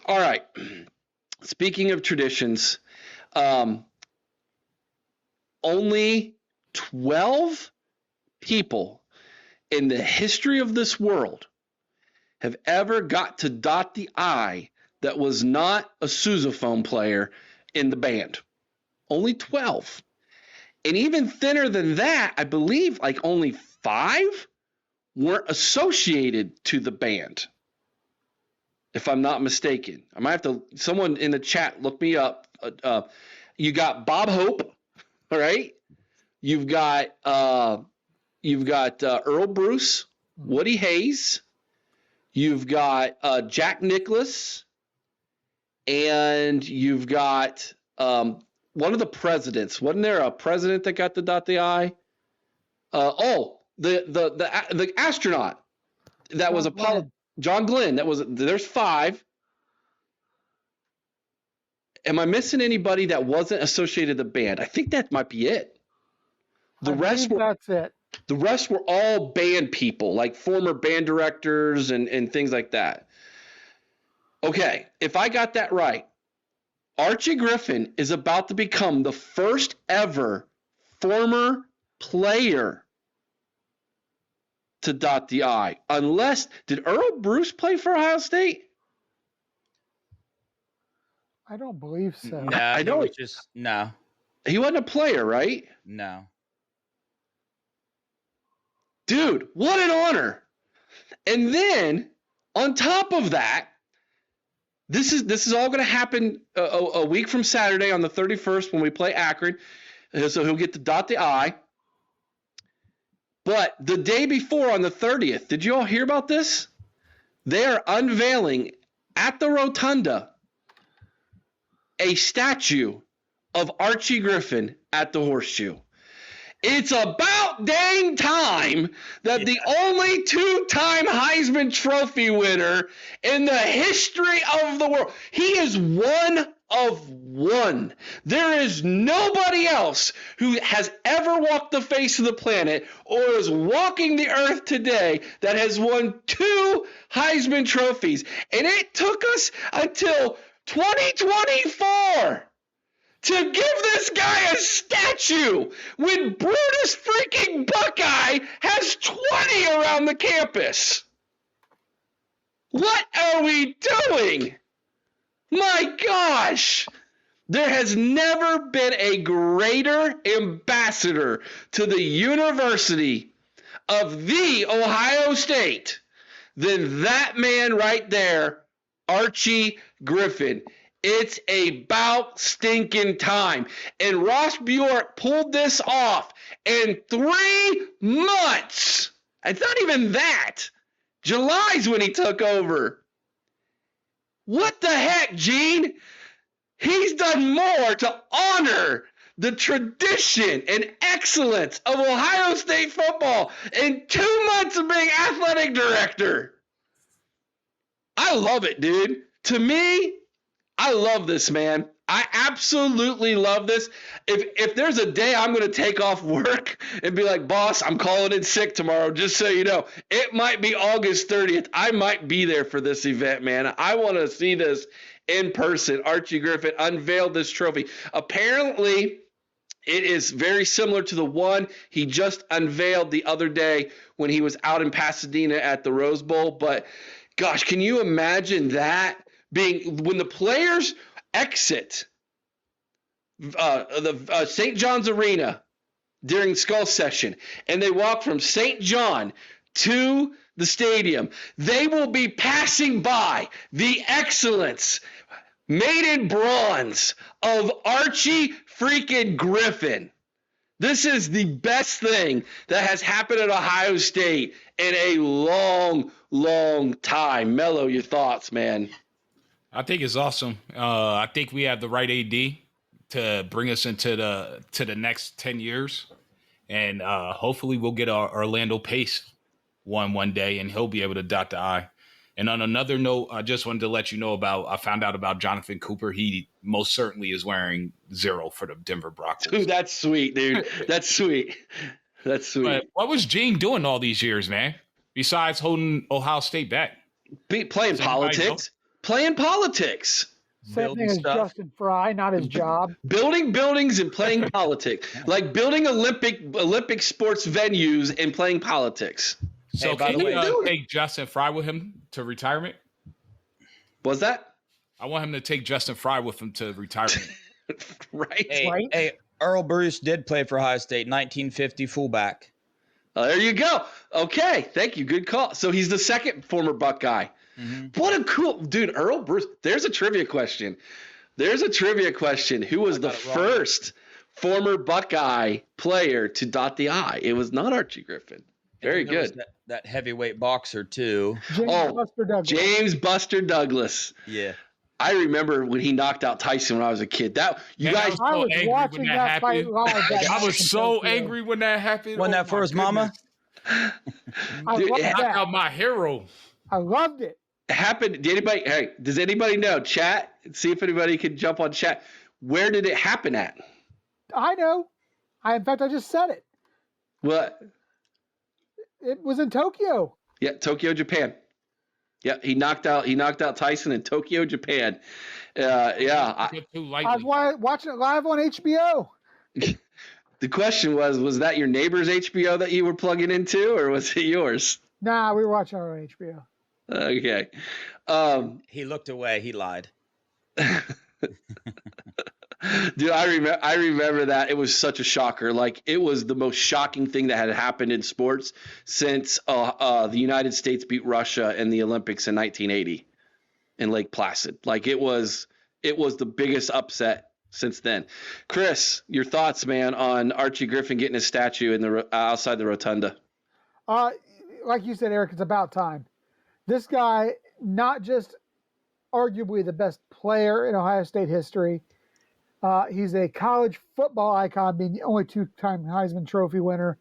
All right. Speaking of traditions, only 12 people in the history of this world have ever got to dot the I that was not a sousaphone player in the band. Only 12. And even thinner than that, I believe like only 5 weren't associated to the band, if I'm not mistaken. I might have to, someone in the chat look me up. You got Bob Hope, all right? You've got Earl Bruce, Woody Hayes. You've got Jack Nicklaus, and you've got one of the presidents. Wasn't there a president that got to dot the I? The astronaut that was Apollo. John Glenn. There's 5. Am I missing anybody that wasn't associated with the band? I think that might be it. That's it. The rest were all band people, like former band directors and things like that. Okay, if I got that right, Archie Griffin is about to become the first ever former player to dot the I. Did Earl Bruce play for Ohio State? I don't believe so. No, I know no. He wasn't a player, right? No. Dude, what an honor. And then on top of that, this is all going to happen a week from Saturday on the 31st when we play Akron. So he'll get to dot the I. But the day before on the 30th, did you all hear about this? They are unveiling at the Rotunda a statue of Archie Griffin at the Horseshoe. It's about dang time that the only 2-time Heisman Trophy winner in the history of the world, he is one of one. There is nobody else who has ever walked the face of the planet or is walking the earth today that has won 2 Heisman Trophies. And it took us until 2024 to give this guy a statue when Brutus freaking Buckeye has 20 around the campus. What are we doing? My gosh. There has never been a greater ambassador to the University of the Ohio State than that man right there, Archie Griffin. It's about stinking time. And Ross Bjork pulled this off in 3 months. It's not even that. July's when he took over. What the heck, Gene? He's done more to honor the tradition and excellence of Ohio State football in 2 months of being athletic director. I love it, dude. To me, I love this, man. I absolutely love this. If there's a day I'm going to take off work and be like, boss, I'm calling in sick tomorrow, just so you know, it might be August 30th. I might be there for this event, man. I want to see this in person. Archie Griffin unveiled this trophy. Apparently, it is very similar to the one he just unveiled the other day when he was out in Pasadena at the Rose Bowl. But, gosh, can you imagine that? When the players exit the St. John's Arena during Skull Session and they walk from St. John to the stadium, they will be passing by the excellence made in bronze of Archie freaking Griffin. This is the best thing that has happened at Ohio State in a long, long time. Mello, your thoughts, man. I think it's awesome. I think we have the right AD to bring us into the next 10 years. And hopefully we'll get our Orlando Pace one day, and he'll be able to dot the I. And on another note, I just wanted to let you know I found out about Jonathan Cooper. He most certainly is wearing 0 for the Denver Broncos. Dude, that's sweet, dude. That's sweet. That's sweet. But what was Gene doing all these years, man? Besides holding Ohio State back? Playing politics. Playing politics. Same thing Building as stuff. Justin Fry, not his job. Building buildings and playing politics. Like building Olympic sports venues and playing politics. So Hey, by can the he way- take Justin Fry with him to retirement? Was that? I want him to take Justin Fry with him to retirement. Right. Right. Hey, Earl Bruce did play for Ohio State, 1950 fullback. There you go. Okay. Thank you. Good call. So he's the second former Buckeye. Mm-hmm. What a cool dude, Earl Bruce. There's a trivia question. Who was the got it wrong. first former Buckeye player to dot the I? It was not Archie Griffin. Very And there was good. That heavyweight boxer too. James Oh, Buster Douglas. James Buster Douglas. Yeah. I remember when he knocked out Tyson when I was a kid. That you Man, guys I was angry watching when that fight happened. live. that I night was in so Tokyo. angry when that happened. Wasn't that for my his mama? goodness. I Dude, loved it Knock that. out my hero. I loved it. happened. Does anybody know? Chat. See if anybody can jump on chat. Where did it happen at? I know. In fact, I just said it. What? It was in Tokyo. Yeah, Tokyo, Japan. Yeah, he knocked out Tyson in Tokyo, Japan. Yeah. Too I was lightly. watching it live on HBO. The question was that your neighbor's HBO that you were plugging into, or was it yours? Nah, we were watching it on HBO. Okay. He looked away. He lied. Dude, I remember that. It was such a shocker. Like, it was the most shocking thing that had happened in sports since the United States beat Russia in the Olympics in 1980 in Lake Placid. Like, it was the biggest upset since then. Chris, your thoughts, man, on Archie Griffin getting his statue in the outside the rotunda? Like you said, Eric, it's about time. This guy, not just arguably the best player in Ohio State history, he's a college football icon, being the only two-time Heisman Trophy winner,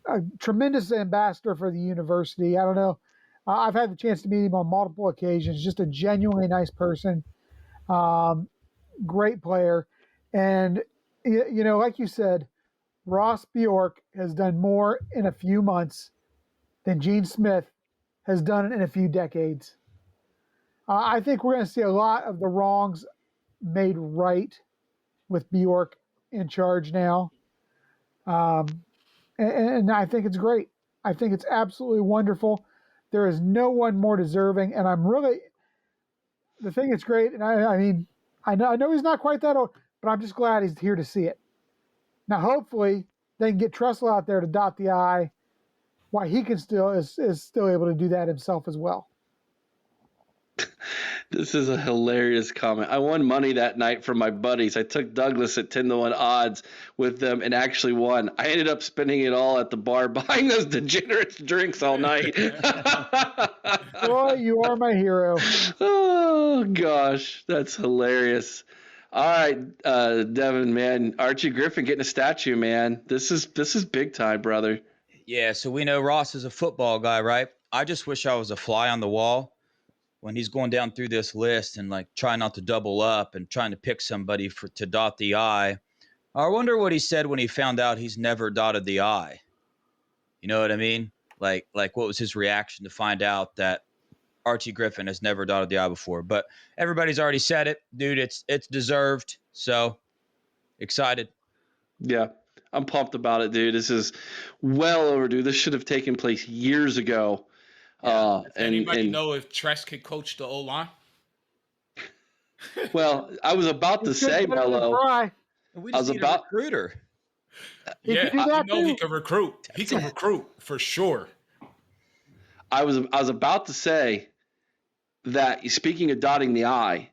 a tremendous ambassador for the university. I don't know. I've had the chance to meet him on multiple occasions. Just a genuinely nice person, great player. And, you know, like you said, Ross Bjork has done more in a few months than Gene Smith has done in a few decades. I think we're going to see a lot of the wrongs made right with Bjork in charge now. And I think it's great. I think it's absolutely wonderful. There is no one more deserving. And the thing that's great, and I mean, I know he's not quite that old, but I'm just glad he's here to see it. Now, hopefully, they can get Tressel out there to dot the I, while he can is still able to do that himself as well. This is a hilarious comment. I won money that night from my buddies. I took Douglas at 10-1 odds with them and actually won. I ended up spending it all at the bar buying those degenerates drinks all night. Boy, you are my hero. Oh, gosh. That's hilarious. All right, Devin, man. Archie Griffin getting a statue, man. This is big time, brother. Yeah, so we know Ross is a football guy, right? I just wish I was a fly on the wall when he's going down through this list and like trying not to double up and trying to pick somebody to dot the I. I wonder what he said when he found out he's never dotted the I. You know what I mean? Like what was his reaction to find out that Archie Griffin has never dotted the I before? But everybody's already said it, dude. It's deserved. So excited. Yeah, I'm pumped about it, dude. This is well overdue. This should have taken place years ago. Anybody know if Tress could coach the O-line? Well, I was about to say, Mello. We I was just need about- a recruiter. Yeah, can do I that know he too. can recruit. He can recruit for sure. I was about to say that, speaking of dotting the I,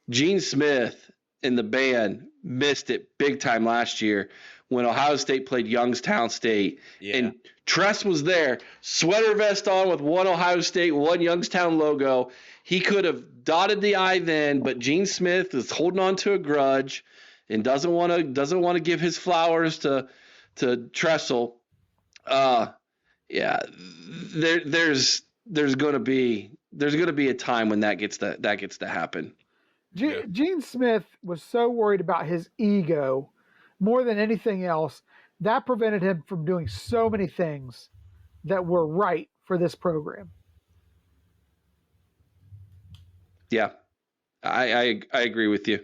Gene Smith and the band missed it big time last year when Ohio State played Youngstown State. Yeah. And Tress was there, sweater vest on with one Ohio State, one Youngstown logo. He could have dotted the I then, but Gene Smith is holding on to a grudge and doesn't want to give his flowers to Tressel. Yeah, there's going to be a time when that gets to happen. Gene Smith was so worried about his ego more than anything else that prevented him from doing so many things that were right for this program. Yeah, I agree with you.